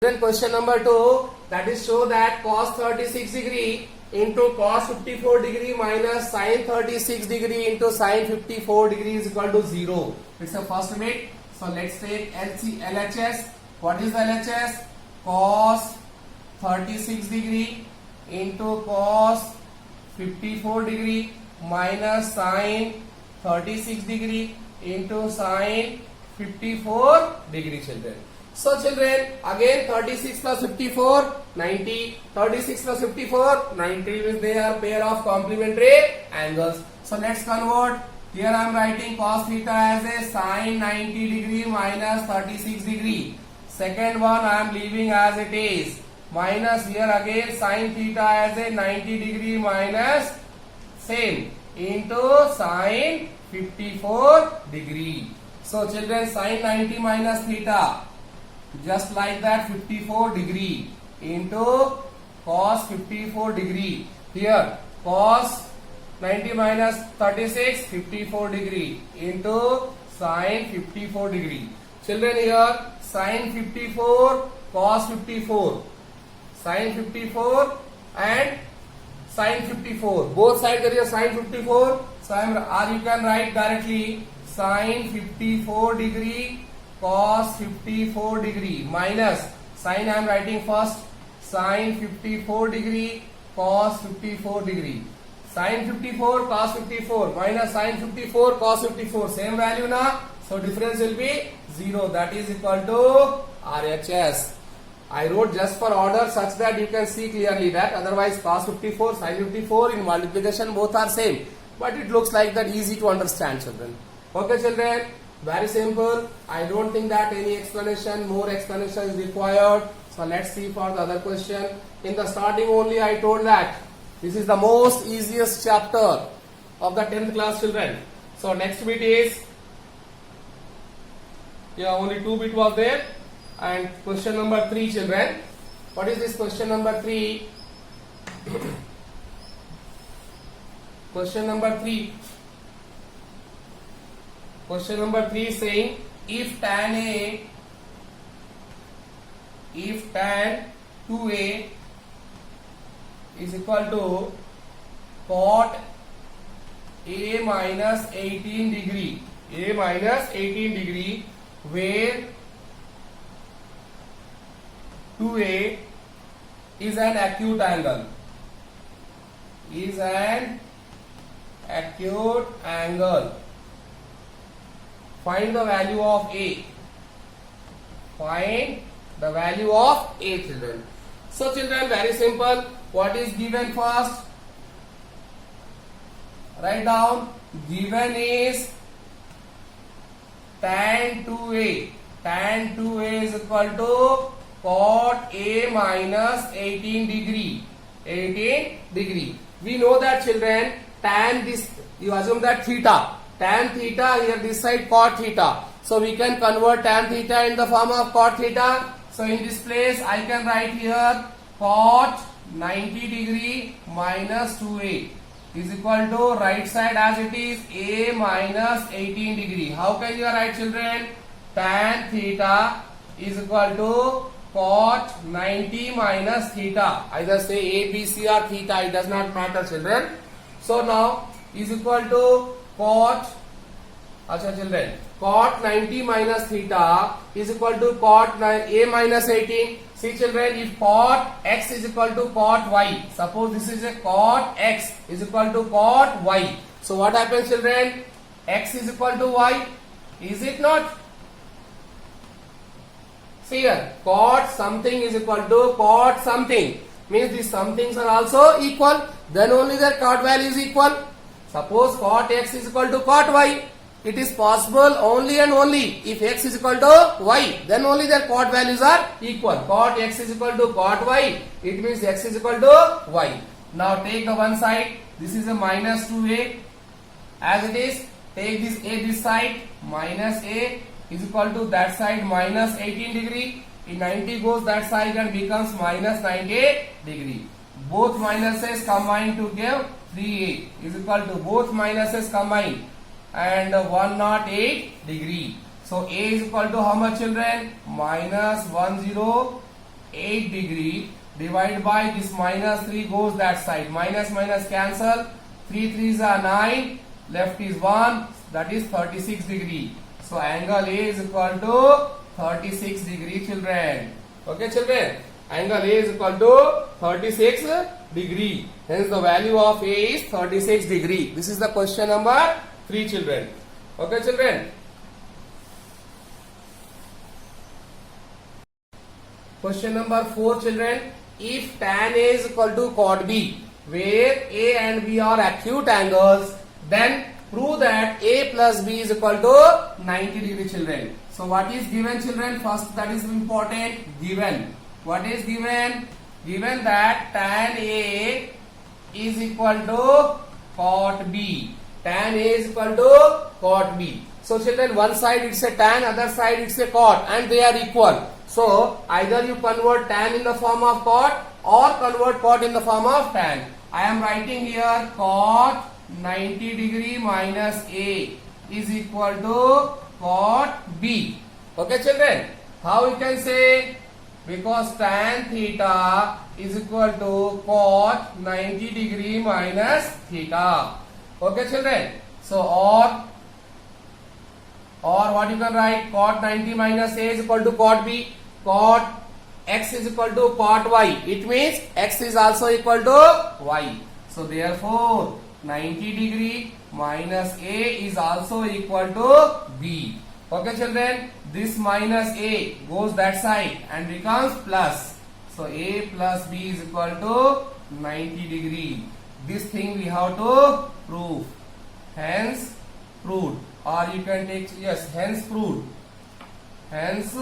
Then question number 2, that is show that cos 36 degree into cos 54 degree minus sin 36 degree into sin 54 degree is equal to 0. It's the first bit. So let's take LHS. What is the LHS? Cos 36 degree into cos 54 degree minus sin 36 degree into sin 54 degree, children. So children, again 36 plus 54, 90. 36 plus 54, 90 means they are pair of complementary angles. So let's convert. Here I am writing cos theta as a sin 90 degree minus 36 degree. Second one I am leaving as it is. Minus here again sin theta as a 90 degree minus same into sin 54 degree. So children, sin 90 minus theta, just like that 54 degree into cos 54 degree. Here cos 90 minus 36, 54 degree into sin 54 degree. Children, here sin 54 cos 54, sin 54 and sin 54, both sides there is a sin 54. So you can write directly sin 54 degree cos 54 degree minus sin I am writing first sin 54 degree cos 54 degree. Sin 54 cos 54 minus sin 54 cos 54, same value na, so difference will be 0, that is equal to RHS. I wrote just for order such that you can see clearly that, otherwise cos 54 sin 54 in multiplication both are same, but it looks like that easy to understand, children. Okay children, very simple. I don't think that any explanation, more explanation is required. So let's see for the other question. In the starting only I told that this is the most easiest chapter of the 10th class, children. So next bit is, only 2 bit was there, and question number 3, children. What is this question number 3? Question number 3 is saying if tan 2a is equal to cot a minus 18 degree, where 2a is an acute angle, find the value of a. Children. So children, very simple. What is given first? Write down. Given is tan 2a. Tan 2a is equal to cot a minus 18 degree. We know that, children, tan this, you assume that theta. Tan theta, here this side cot theta. So we can convert tan theta in the form of cot theta. So in this place I can write here cot 90 degree minus 2a is equal to right side as it is a minus 18 degree. How can you write, children? Tan theta is equal to cot 90 minus theta. Either say a, b, c or theta, it does not matter, children. So now is equal to cot, children, cot 90 minus theta is equal to cot a minus 18. See children, if cot x is equal to cot y, suppose this is a cot x is equal to cot y. So what happens, children? X is equal to y, is it not? See here, cot something is equal to cot something, means these somethings are also equal, then only their cot value is equal. Suppose cot x is equal to cot y. It is possible only and only if x is equal to y, then only their cot values are equal. Cot x is equal to cot y, it means x is equal to y. Now take the one side, this is a minus 2a, as it is, take this a this side, minus a is equal to that side minus 18 degree. In 90 goes that side and becomes minus 98 degree. Both minuses combine to give 3a is equal to both minuses combine and 108 degree. So a is equal to how much, children? Minus 10 8 degree divided by this minus 3 goes that side. Minus minus cancel. 3 3s are 9. Left is 1. That is 36 degree. So angle A is equal to 36 degree, children. Okay, children. Angle A is equal to 36 degree. Hence the value of A is 36 degree. This is the question number 3, children. Okay, children. Question number 4, children. If tan A is equal to cot B, where A and B are acute angles, then prove that A plus B is equal to 90 degree, children. So what is given, children? First, that is important. Given. What is given? Given that tan A is equal to cot B. Tan A is equal to cot B. So children, one side it's a tan, other side it's a cot, and they are equal. So either you convert tan in the form of cot or convert cot in the form of tan. I am writing here cot 90 degree minus A is equal to cot B. Okay, children. How we can say? Because tan theta is equal to cot 90 degree minus theta. Okay, children. So or what you can write? Cot 90 minus A is equal to cot B. Cot x is equal to cot y. It means x is also equal to y. So therefore 90 degree minus A is also equal to B. Okay, children. This minus A goes that side and becomes plus. So A plus B is equal to 90 degree. This thing we have to prove. Hence proved. Or you can take, yes, hence proved. Hence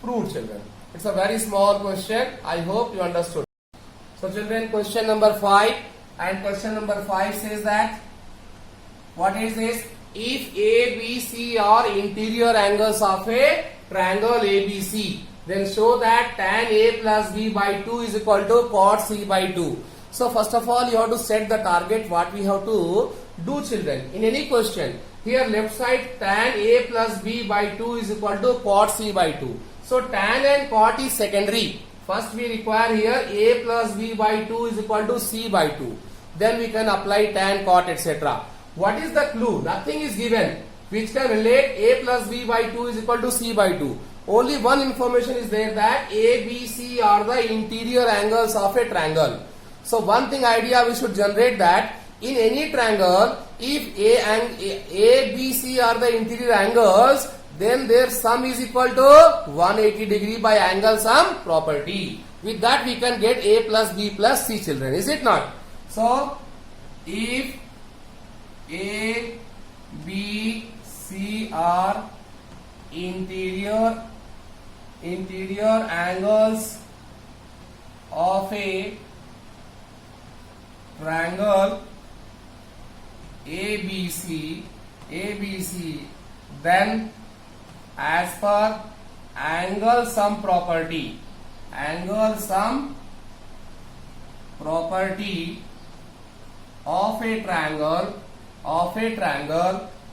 proved, children. It's a very small question. I hope you understood. So children, question number 5. And question number 5 says that, what is this? If A, B, C are interior angles of a triangle ABC, then show that tan A plus B by 2 is equal to cot C by 2. So first of all, you have to set the target what we have to do, children. In any question, here left side tan A plus B by 2 is equal to cot C by 2. So tan and cot is secondary. First we require here A plus B by 2 is equal to C by 2. Then we can apply tan, cot, etc. What is the clue? Nothing is given which can relate A plus B by 2 is equal to C by 2. Only one information is there that A, B, C are the interior angles of a triangle. So one thing idea we should generate that in any triangle, if A, B, C are the interior angles, then their sum is equal to 180 degree by angle sum property. With that we can get A plus B plus C, children. Is it not? So if A, B, C are interior angles of a triangle ABC, then as per angle sum property of a triangle,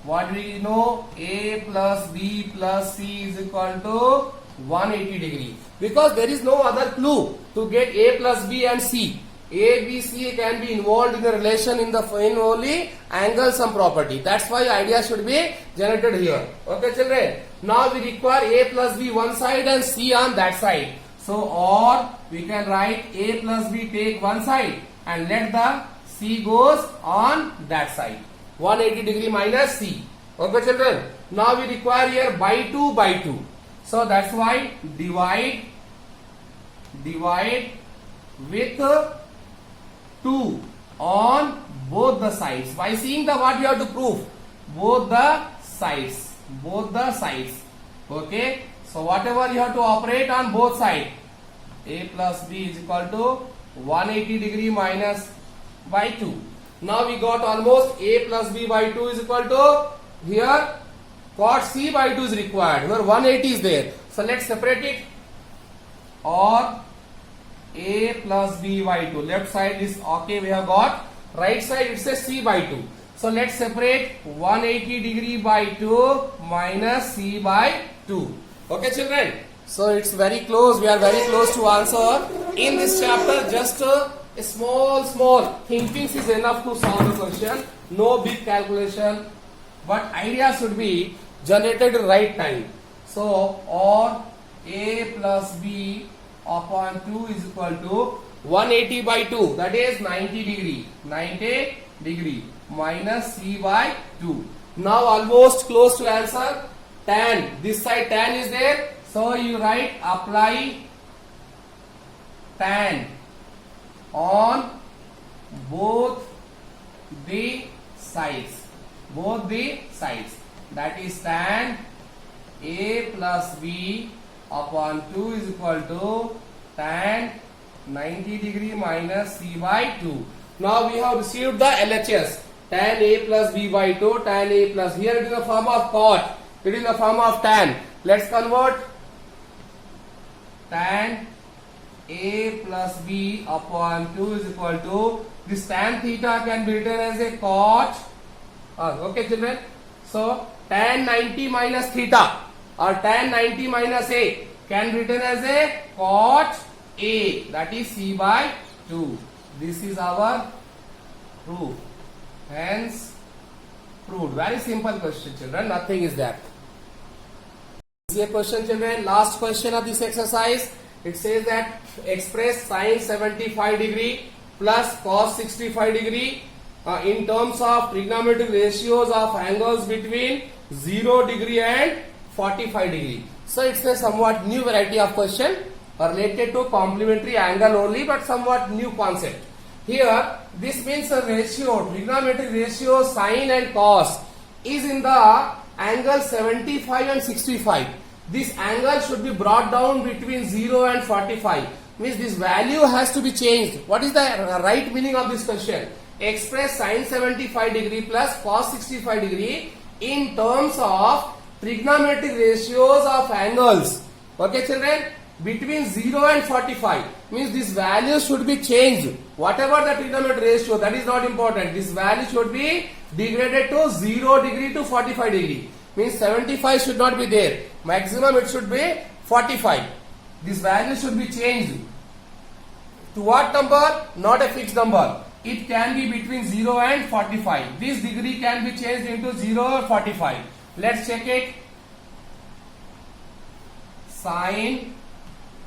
what do we know? A plus B plus C is equal to 180 degree. Because there is no other clue to get A plus B and C. A, B, C can be involved in the relation in only angle sum property. That's why idea should be generated here. Okay, children. Now we require A plus B one side and C on that side. So or we can write A plus B take one side and let the C goes on that side. 180 degree minus C. Okay, children. Now we require here by 2 by 2. So that's why divide with 2 on both the sides. By seeing the what you have to prove? Both the sides. Okay. So whatever you have to operate on both sides. A plus B is equal to 180 degree minus by 2. Now we got almost A plus B by 2 is equal to, here cot C by 2 is required. Here 180 is there. So let's separate it. Or A plus B by 2. Left side is okay, we have got. Right side it says C by 2. So let's separate 180 degree by 2 minus C by 2. Okay, children. So it's very close. We are very close to answer. In this chapter, just a small thinking is enough to solve the question. No big calculation, but idea should be generated in right time. So or a plus b upon 2 is equal to 180 by 2, that is 90 degree. 90 degree minus c by 2. Now almost close to answer. Tan, this side tan is there, so you write apply tan on both the sides. Both the sides. That is tan a plus b upon 2 is equal to tan 90 degree minus c by 2. Now we have received the LHS. Tan a plus b by 2, tan a plus, here it is a form of cot, it is a form of tan. Let's convert. Tan a plus b upon 2 is equal to, this tan theta can be written as a cot. Okay children, so tan 90 minus theta or tan 90 minus a can be written as a cot a, that is c by 2. This is our proof. Hence proved. Very simple question children, nothing is that. This is a question children, last question of this exercise. It says that express sine 75 degree plus cos 65 degree in terms of trigonometric ratios of angles between 0 degree and 45 degree. So it's a somewhat new variety of question related to complementary angle only, but somewhat new concept. Here this means a ratio, trigonometric ratio sine and cos is in the angle 75 and 65. This angle should be brought down between 0 and 45. Means this value has to be changed. What is the right meaning of this question? Express sine 75 degree plus cos 65 degree in terms of trigonometric ratios of angles. Okay children, between 0 and 45, means this value should be changed. Whatever the trigonometric ratio, that is not important. This value should be degraded to 0 degree to 45 degree. Means 75 should not be there. Maximum it should be 45. This value should be changed. To what number? Not a fixed number. It can be between 0 and 45. This degree can be changed into 0 or 45. Let's check it. Sine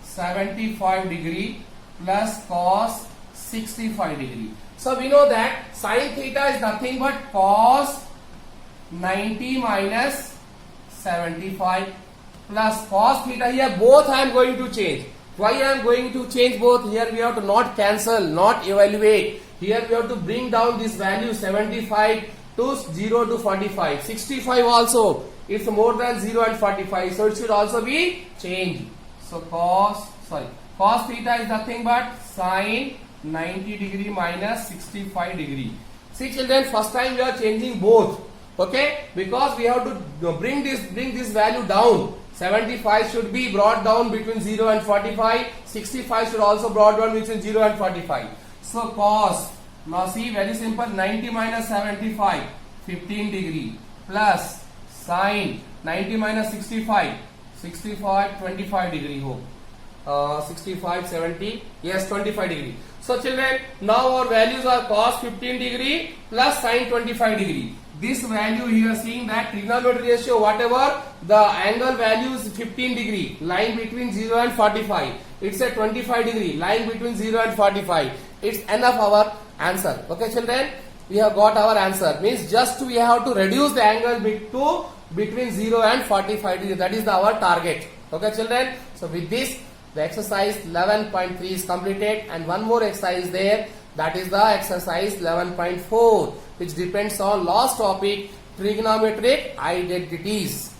75 degree plus cos 65 degree. So we know that sine theta is nothing but cos 90 minus 75 plus cos theta. Here both I am going to change. Why I am going to change both? Here we have to not cancel, not evaluate. Here we have to bring down this value 75 to 0 to 45. 65 also, it's more than 0 and 45. So it should also be changed. So cos theta is nothing but sine 90 degree minus 65 degree. See children, first time we are changing both. Okay, because we have to bring this value down. 75 should be brought down between 0 and 45. 65 should also brought down between 0 and 45. So cos, now see, very simple, 90 minus 75, 15 degree, plus sine 90 minus 65, 25 degree. 65, 70, yes, 25 degree. So children, now our values are cos 15 degree plus sine 25 degree. This value here, seeing that trigonometric ratio, whatever the angle value is 15 degree, lying between 0 and 45. It's a 25 degree, lying between 0 and 45. It's enough our answer. Okay children, we have got our answer. Means just we have to reduce the angle between 0 and 45 degree. That is our target. Okay children, so with this the exercise 11.3 is completed, and one more exercise is there, that is the exercise 11.4, which depends on last topic, trigonometric identities.